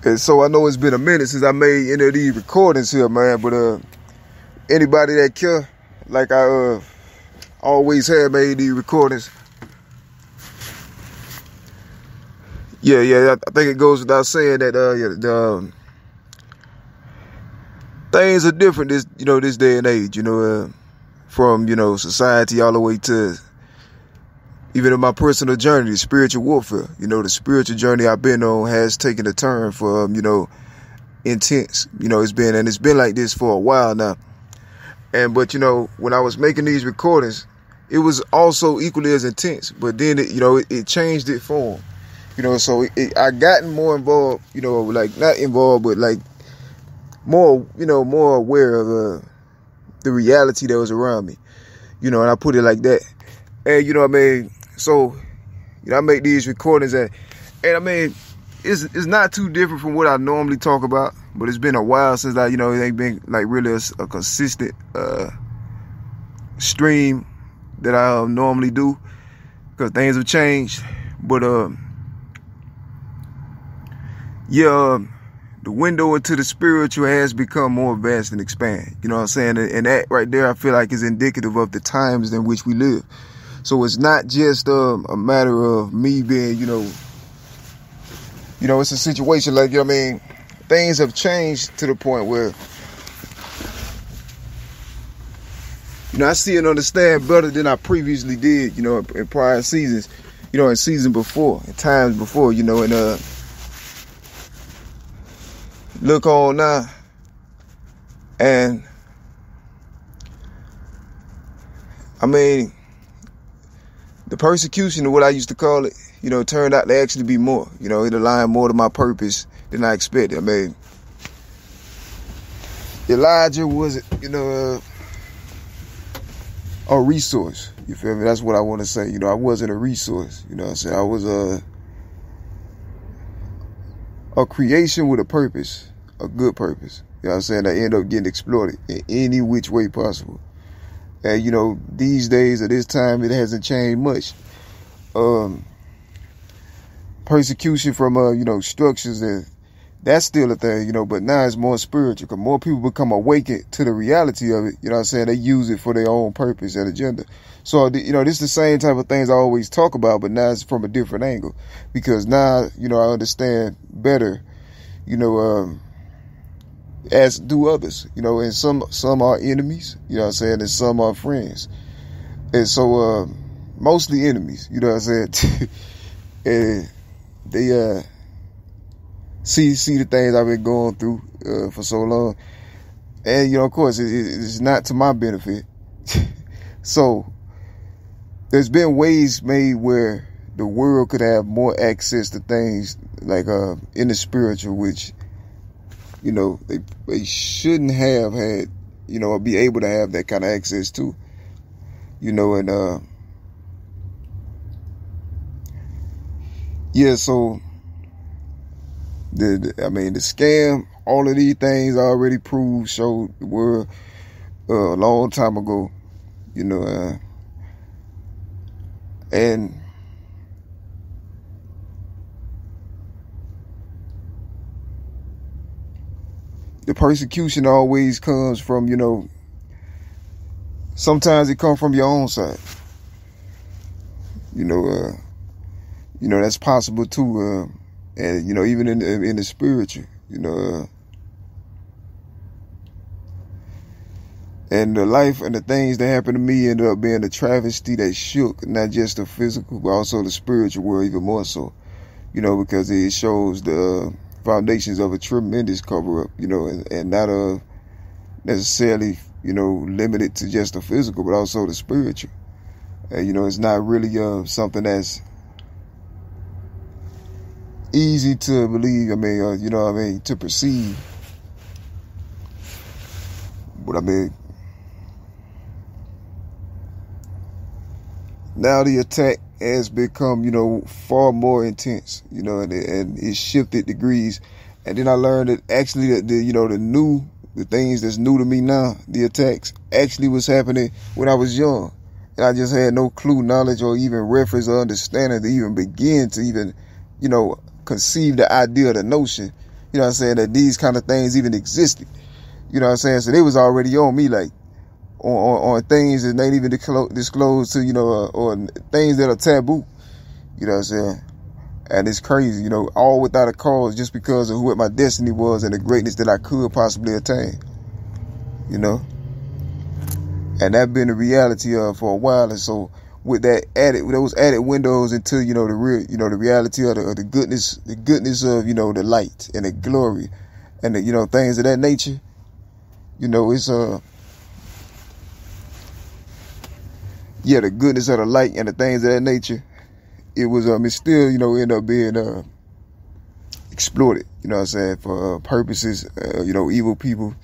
And so I know it's been a minute since I made any of these recordings here, man. But anybody that care, like I always have made these recordings. Yeah, I think it goes without saying that things are different this day and age, from society all the way to even in my personal journey, the spiritual warfare. The spiritual journey I've been on has taken a turn for intense. It's been like this for a while now. But when I was making these recordings, it was also equally as intense. But then it changed its form. So I gotten more involved, like not involved, but like more aware of the reality that was around me, and I put it like that. And so I make these recordings and it's not too different from what I normally talk about, but it's been a while since it ain't been like really a consistent stream that I normally do, because things have changed. But the window into the spiritual has become more vast and expand. You know what I'm saying? And that right there, I feel like is indicative of the times in which we live. So it's not just a matter of me being, it's a situation like, things have changed to the point where, I see and understand better than I previously did, in prior seasons, in season before, in times before, and look on now, and the persecution, or what I used to call it, turned out to actually be more. It aligned more to my purpose than I expected. Elijah was, a resource. You feel me? That's what I want to say. I wasn't a resource. I was a creation with a purpose, a good purpose. I ended up getting exploited in any which way possible. And, these days, at this time, it hasn't changed much. Persecution from, structures, and that's still a thing, but now it's more spiritual, because more people become awakened to the reality of it. They use it for their own purpose and agenda. So, this is the same type of things I always talk about, but now it's from a different angle, because now, I understand better, as do others, and some are enemies, and some are friends. And so, mostly enemies, and they, see the things I've been going through, for so long. And, of course, it's not to my benefit. So, there's been ways made where the world could have more access to things like, in the spiritual, which, they shouldn't have had, or be able to have that kind of access to, and, so the scam, all of these things already proved, showed the world a long time ago, and the persecution always comes from, sometimes it comes from your own side. That's possible too. And, even in the spiritual, and the life and the things that happened to me ended up being a travesty that shook not just the physical, but also the spiritual world even more so, because it shows the foundations of a tremendous cover-up, and not necessarily, limited to just the physical, but also the spiritual. And, it's not really something that's easy to believe, to perceive. But now the attack has become, far more intense, and it shifted degrees. And then I learned that actually the things that's new to me now, the attacks actually was happening when I was young. And I just had no clue, knowledge, or even reference or understanding to even begin to even, conceive the idea, the notion, you know what I'm saying, that these kind of things even existed. You know what I'm saying? So they was already on me, like, on things that ain't even disclosed to, you know, or things that are taboo. You know what I'm saying? And it's crazy, you know, all without a cause, just because of what my destiny was and the greatness that I could possibly attain. You know? And that been the reality for a while. And so with that those added windows into, you know, the real, you know, the reality of the goodness of, you know, the light and the glory and the, you know, things of that nature. You know, it's the goodness of the light and the things of that nature. It was it still, you know, end up being exploited, you know what I'm saying, for purposes, you know, evil people,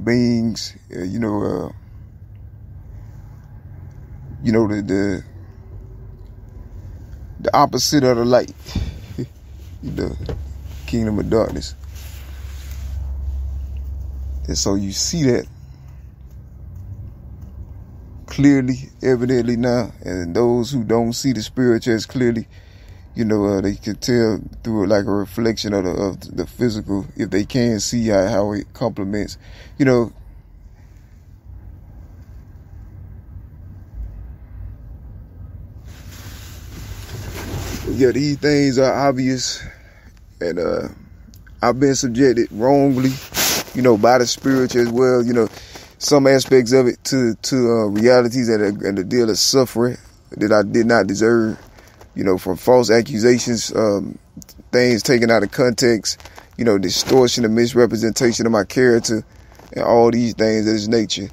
beings, you know, the opposite of the light, the kingdom of darkness. And so you see that clearly, evidently now, and those who don't see the spiritual as clearly, you know, they can tell through like a reflection of the physical, if they can see how it complements, you know. Yeah, these things are obvious, and I've been subjected wrongly, you know, by the spiritual as well, you know, some aspects of it to realities and the deal of suffering that I did not deserve, you know, from false accusations, things taken out of context, you know, distortion and misrepresentation of my character, and all these things of this nature,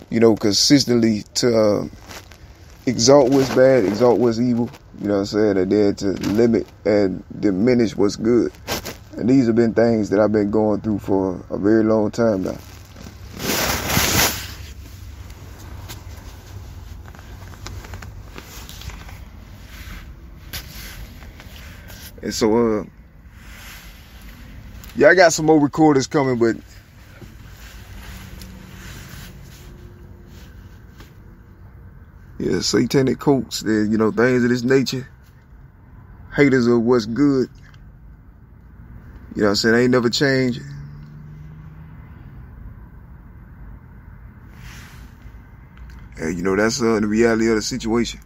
you know, consistently to exalt what's bad, exalt what's evil, you know what I'm saying, and then to limit and diminish what's good. And these have been things that I've been going through for a very long time now. And so, yeah, I got some more recorders coming, but yeah, satanic cults, you know, things of this nature, haters of what's good, you know what I'm saying, they ain't never changed. And, you know, that's the reality of the situation.